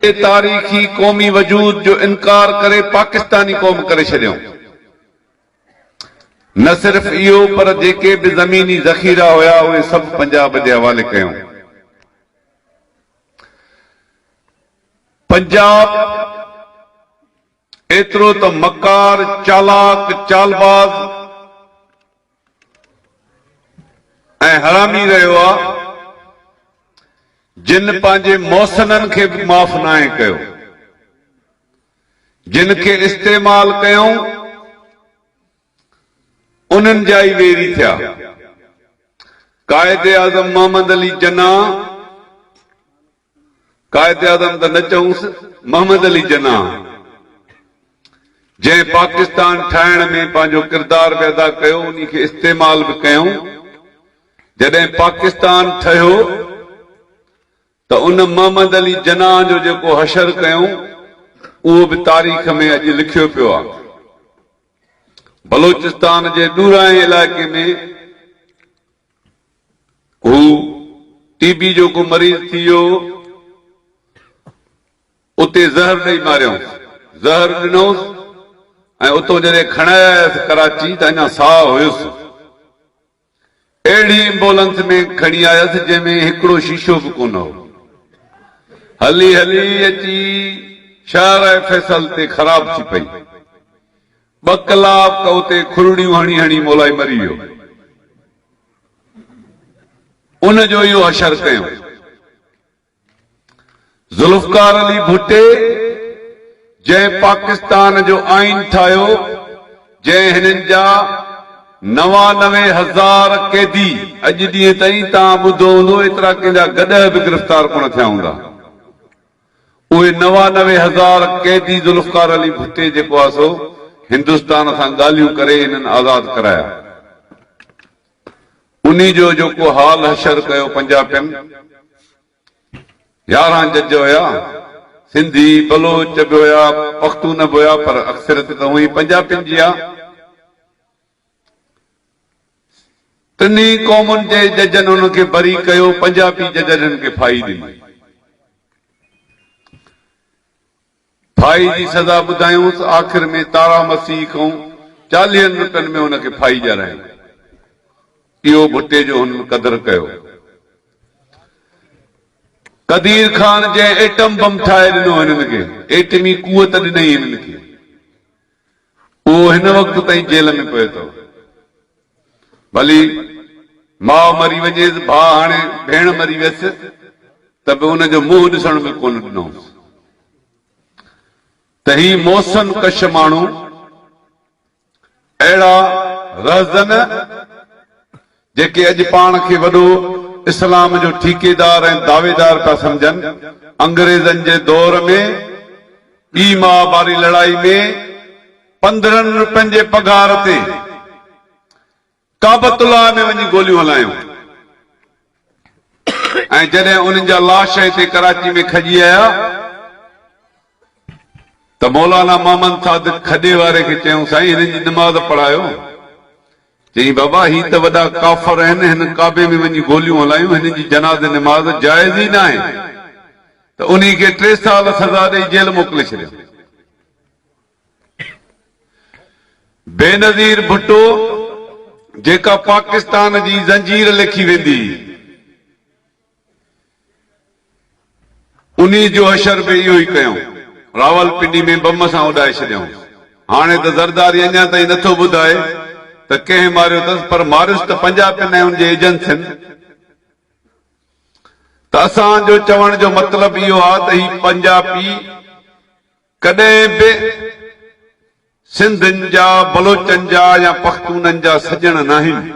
तारीखी क़ौमी वजूद जो इनकार करे पाकिस्तानी क़ौम करे छॾियो। न सिर्फ़ इहो पर जेके भी ज़मीनी ज़ख़ीरा हुआ उहे सभु पंजाब जे हवाले कयूं। पंजाब एतिरो त मकार, चालाक, चालबाज़ ऐं हरामी रहियो आहे जिन पंहिंजे मौसननि खे बि माफ़ न आहे कयो, जिन खे इस्तेमाल कयूं उन्हनि जा ई वेरी थिया। कायदे आज़म मोहम्मद अली जिन्ना, कायदे आज़म त न चऊंसि, मोहम्मद अली जिन्ना जंहिं पाकिस्तान ठाहिण में पंहिंजो किरदार बि अदा कयो, उन खे इस्तेमाल बि कयूं। जॾहिं पाकिस्तान ठहियो त उन मोहम्मद अली जिन्ना जो जेको हशर कयूं उहो बि तारीख़ में अॼु लिखियो पियो आहे। बलोचिस्तान जे ॾूरांहें इलाइक़े में हू टीबी जो को मरीज़ थी वियो, उते ज़हर ॾेई मारियऊं, ज़हर ॾिनोसि ऐं उतो जॾहिं खणायसि कराची त अञा साह हुयुसि। अहिड़ी एम्बुलेंस में खणी आयसि जंहिंमें हिकिड़ो शीशो बि कोन हो। हली हली अची शहर फैसल ते ख़राब थी पई। 2 कलाक उते खुरड़ियूं हणी हणी मोलाई मरी वियो। उन जो इहो हशर कयूं। ज़ुल्फ़कार अली भुट्टे जंहिं पाकिस्तान जो आइन ठाहियो, जंहिं हिननि जा 99,000 कैदी अॼु ॾींहं ताईं तव्हां ॿुधो हूंदो एतिरा कंहिंजा गॾह बि गिरफ़्तार कोन थिया हूंदा। उहे 99,000 कैदी ज़ुल्फ़कार अली भुट्टे जेको आहे सो हिंदुस्तान सां ॻाल्हियूं करे हिननि आज़ाद कराया। उन्ही जो जेको हाल हशर कयो पंजाबियुनि, 11 जज हुया, सिंधी, बलोच बि हुया, पख्तून बि हुया, पर अक्सरियत त हुई पंजाबियुनि जी आहे। टिनी क़ौमुनि जे जजनि हुनखे बरी कयो, पंजाबी जजनि खे फाही ॾिनी। फाही जी सज़ा ॿुधायूंसि, आख़िर में तारा मसीह खां 40 रुपयनि में हुनखे फाही ॼाराई। इहो भुट्टे जो हुन क़दुरु कयो। कदीर ख़ान जंहिं एटम बम ठाहे ॾिनो हिननि खे, एटमी कुवत ॾिनई हिननि खे, उहो हिन वक़्त ताईं जेल में पियो अथव। भली माउ मरी वञेसि, भाउ हाणे भेण मरी वियसि त बि हुनजो मुंहुं ॾिसण बि कोन ॾिनोसि। त ही मौसन कश माण्हू अहिड़ा रहज़न जेके अॼु पाण खे वॾो इस्लाम जो ठीकेदार ऐं दावेदार पिया सम्झनि, अंग्रेज़नि जे दौर में ॿी महाबारी लड़ाई में 15 रुपयनि जे पघार ते काबतुल्लाह में वञी गोलियूं हलायूं ऐं जॾहिं उन्हनि जा लाश हिते कराची में खजी आया त मौलाना मोहम्मद सादिक खॾे वारे खे चयूं, साईं हिननि जी नमाज़ पढ़ायो। चई, बाबा ही त वॾा काफ़र आहिनि, हिन काबे में वञी गोलियूं हलायूं, हिन जी जनाज़ नमाज़ जाइज़ ई न आहे। त उन खे 3 साल सज़ा ॾेई जेल मोकिले छॾियो। बेनज़ीर भुट्टो जेका पाकिस्तान जी ज़ंजीर लिखी वेंदी, उन्ही जो हशर बि इहो ई कयूं। रावलपिंडी में बम सां उॾाए छॾियऊं। हाणे त ज़रदारी अञा ताईं नथो ॿुधाए त कंहिं मारियो अथसि, पर मारियुसि त पंजाबियुनि ऐं उनजे एजेंसियुनि। त असांजो चवण जो मतिलबु इहो आहे त ही पंजाबी कॾहिं बि सिंधियुनि जा, बलोचनि जा या पख्तूननि जा सजण न आहिनि।